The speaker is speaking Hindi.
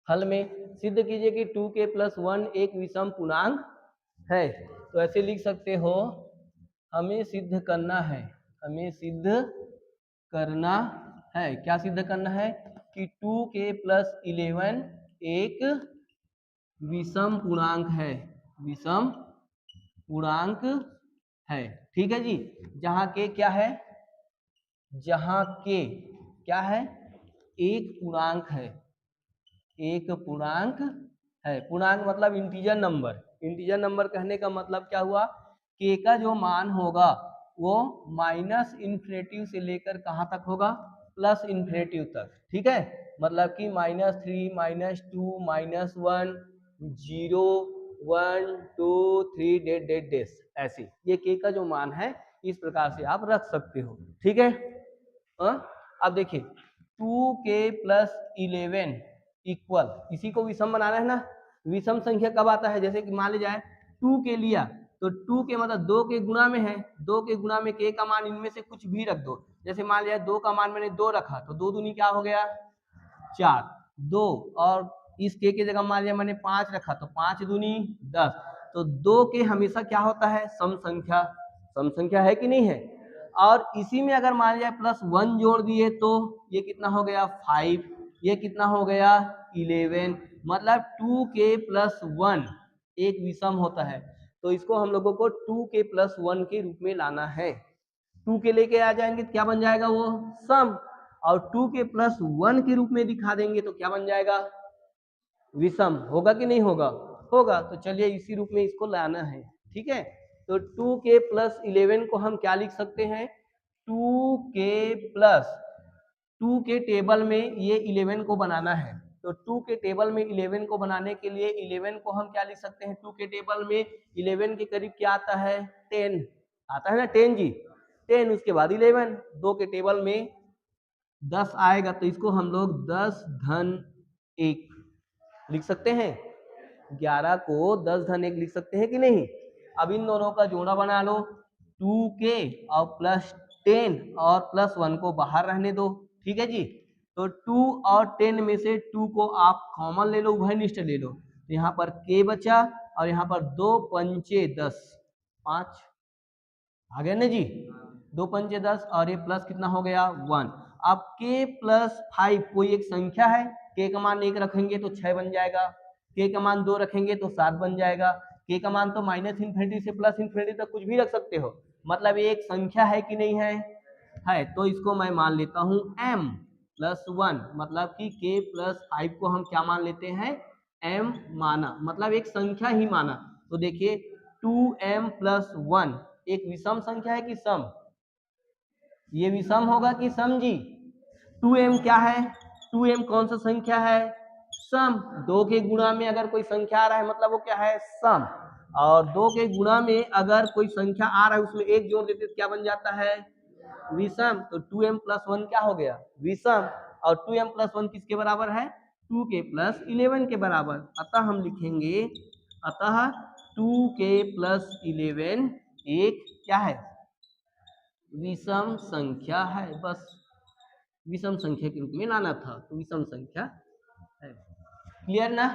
हल में सिद्ध कीजिए कि 2k + 1 एक विषम पूर्णांक है। तो ऐसे लिख सकते हो, हमें सिद्ध करना है, हमें सिद्ध करना है, क्या सिद्ध करना है कि 2k + 11 एक विषम पूर्णांक है, विषम पूर्णांक है। ठीक है जी, जहाँ के क्या है, जहाँ के क्या है, एक पूर्णांक है, एक पूर्णांक है। पूर्णांक मतलब इंटीजर नंबर। इंटीजर नंबर कहने का मतलब क्या हुआ, के का जो मान होगा वो -इन्फिनेटिव से लेकर कहाँ तक होगा, +इन्फिनेटिव तक। ठीक है, मतलब कि -3 -2 -1 0 1 2 3 डेट डेट डेट ऐसे, ये के का जो मान है इस प्रकार से आप रख सकते हो। ठीक है, अब देखिए 2k + 11 इक्वल, इसी को विषम बनाना है ना। विषम संख्या कब आता है, जैसे कि मान ली जाए 2 के लिया तो 2 के मतलब 2 के गुणा में है, 2 के गुणा में k का मान इनमें से कुछ भी रख दो। जैसे मान लिया 2 का मान मैंने 2 रखा तो 2 दूनी क्या हो गया 4, 2 और इस k की जगह मान लिया मैंने 5 रखा तो 5 दूनी 10। तो 2 के हमेशा क्या होता है, सम संख्या, सम संख्या है कि नहीं है। और इसी में अगर मान लिया +1 जोड़ दिए तो ये कितना हो गया 5, ये कितना हो गया 11, मतलब 2k + 1 एक विषम होता है। तो इसको हम लोगों को 2k + 1 के रूप में लाना है। 2 के लेके आ जाएंगे तो क्या बन जाएगा वो सम, और 2k + 1 के रूप में दिखा देंगे तो क्या बन जाएगा विषम। होगा कि नहीं होगा, होगा। तो चलिए इसी रूप में इसको लाना है। ठीक है, तो 2k + 11 को हम क्या लिख सकते हैं, 2k + 2 के टेबल में ये 11 को बनाना है। तो 2 के टेबल में 11 को बनाने के लिए 11 को हम क्या लिख सकते हैं, 2 के टेबल में 11 के करीब क्या आता है 10 आता है ना, 10 जी, 10 उसके बाद 11, 2 के टेबल में 10 आएगा तो इसको हम लोग 10 धन 1 लिख सकते हैं, 11 को 10 धन 1 लिख सकते हैं कि नहीं। अब इन दोनों का जोड़ा बना लो, 2k और +10 और +1 को बाहर रहने दो। ठीक है जी, तो 2 और 10 में से 2 को आप कॉमन ले लो, उभयनिष्ठ ले लो, तो यहाँ पर k बचा और यहाँ पर 2 पंचे 10, 5 आ गया ना जी, 2 पंचे 10 और ये प्लस कितना हो गया 1। अब k + 5 कोई एक संख्या है, k का मान 1 रखेंगे तो 6 बन जाएगा, k का मान 2 रखेंगे तो 7 बन जाएगा। k का मान तो -इन्फिनिटी से +इन्फिनिटी तक कुछ भी रख सकते हो, मतलब ये एक संख्या है कि नहीं है, है। तो इसको मैं मान लेता हूँ m + 1, मतलब कि k + 5 को हम क्या मान लेते हैं m माना, मतलब एक संख्या ही माना। तो देखिए 2m + 1 एक विषम संख्या है कि सम, ये विषम होगा कि सम जी। 2m क्या है, 2m कौन सा संख्या है, सम। 2 के गुणा में अगर कोई संख्या आ रहा है मतलब वो क्या है सम, और 2 के गुणा में अगर कोई संख्या आ रहा है उसमें एक जोड़ देते तो क्या बन जाता है विषम। तो 2m + 1 क्या हो गया विषम, और 2m + 1 किसके बराबर है 2k + 11 के बराबर। अतः हम लिखेंगे, अतः 2k + 11 एक क्या है विषम संख्या है, बस विषम संख्या के रूप में लाना था, तो विषम संख्या है। क्लियर ना।